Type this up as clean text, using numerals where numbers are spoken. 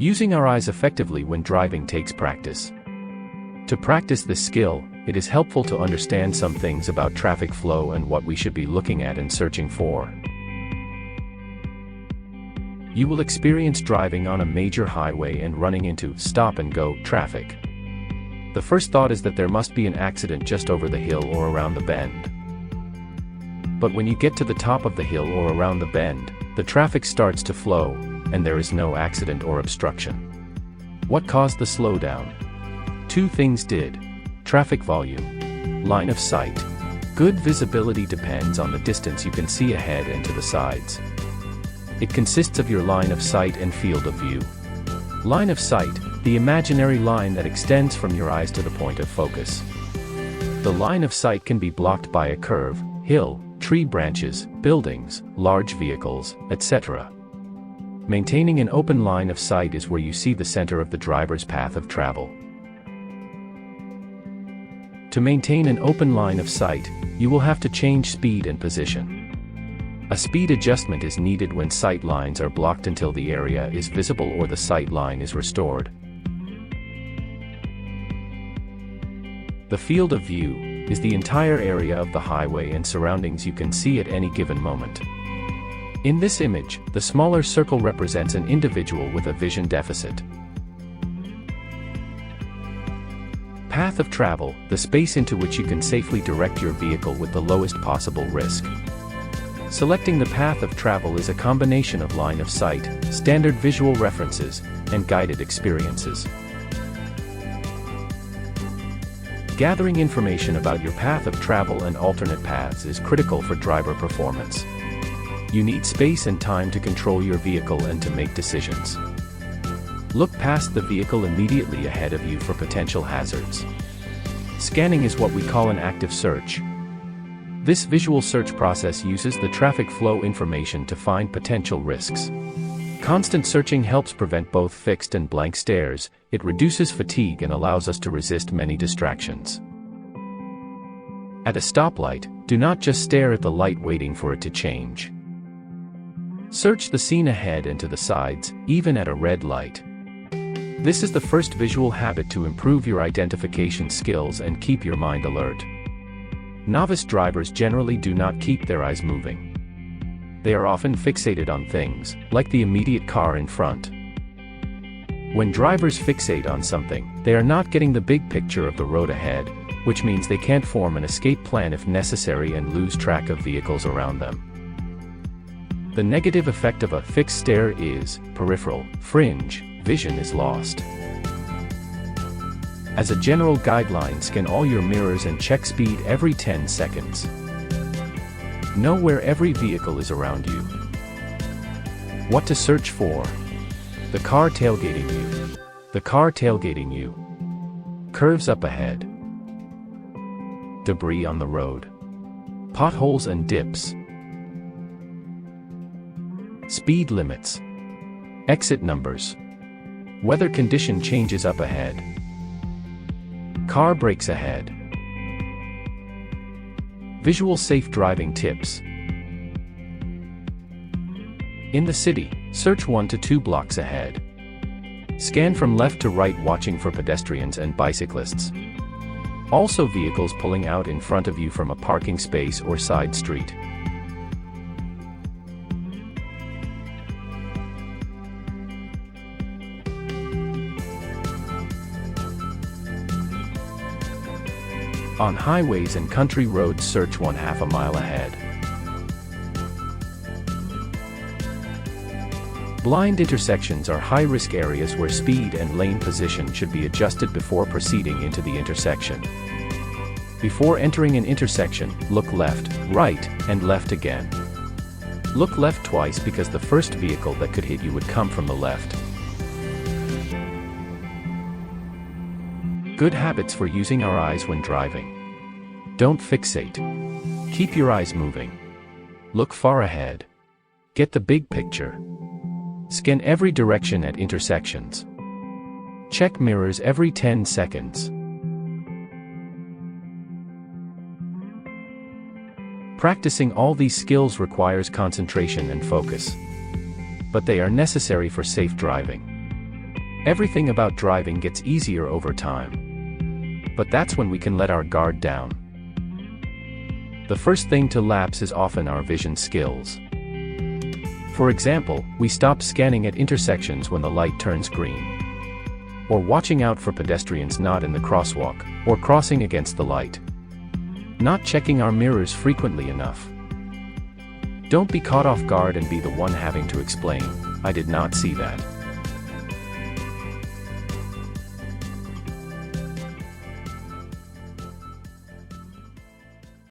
Using our eyes effectively when driving takes practice. To practice this skill, it is helpful to understand some things about traffic flow and what we should be looking at and searching for. You will experience driving on a major highway and running into stop-and-go traffic. The first thought is that there must be an accident just over the hill or around the bend. But when you get to the top of the hill or around the bend, the traffic starts to flow, and there is no accident or obstruction. What caused the slowdown? Two things did: traffic volume, line of sight. Good visibility depends on the distance you can see ahead and to the sides. It consists of your line of sight and field of view. Line of sight, the imaginary line that extends from your eyes to the point of focus. The line of sight can be blocked by a curve, hill, tree branches, buildings, large vehicles, etc. Maintaining an open line of sight is where you see the center of the driver's path of travel. To maintain an open line of sight, you will have to change speed and position. A speed adjustment is needed when sight lines are blocked until the area is visible or the sight line is restored. The field of view is the entire area of the highway and surroundings you can see at any given moment. In this image, the smaller circle represents an individual with a vision deficit. Path of travel, the space into which you can safely direct your vehicle with the lowest possible risk. Selecting the path of travel is a combination of line of sight, standard visual references, and guided experiences. Gathering information about your path of travel and alternate paths is critical for driver performance. You need space and time to control your vehicle and to make decisions. Look past the vehicle immediately ahead of you for potential hazards. Scanning is what we call an active search. This visual search process uses the traffic flow information to find potential risks. Constant searching helps prevent both fixed and blank stares. It reduces fatigue and allows us to resist many distractions. At a stoplight, do not just stare at the light waiting for it to change. Search the scene ahead and to the sides, even at a red light. This is the first visual habit to improve your identification skills and keep your mind alert. Novice drivers generally do not keep their eyes moving. They are often fixated on things, like the immediate car in front. When drivers fixate on something, they are not getting the big picture of the road ahead, which means they can't form an escape plan if necessary and lose track of vehicles around them. The negative effect of a fixed stare is peripheral, fringe, vision is lost. As a general guideline, scan all your mirrors and check speed every 10 seconds. Know where every vehicle is around you. What to search for. The car tailgating you. The car tailgating you. Curves up ahead. Debris on the road. Potholes and dips. Speed limits. Exit numbers. Weather condition changes up ahead. Car brakes ahead. Visual safe driving tips. In the city, search 1 to 2 blocks ahead. Scan from left to right, watching for pedestrians and bicyclists. Also vehicles pulling out in front of you from a parking space or side street. On highways and country roads, search 1/2 mile ahead. Blind intersections are high-risk areas where speed and lane position should be adjusted before proceeding into the intersection. Before entering an intersection, look left, right, and left again. Look left twice because the first vehicle that could hit you would come from the left. Good habits for using our eyes when driving. Don't fixate. Keep your eyes moving. Look far ahead. Get the big picture. Scan every direction at intersections. Check mirrors every 10 seconds. Practicing all these skills requires concentration and focus. But they are necessary for safe driving. Everything about driving gets easier over time. But that's when we can let our guard down. The first thing to lapse is often our vision skills. For example, we stop scanning at intersections when the light turns green. Or watching out for pedestrians not in the crosswalk, or crossing against the light. Not checking our mirrors frequently enough. Don't be caught off guard and be the one having to explain, "I did not see that."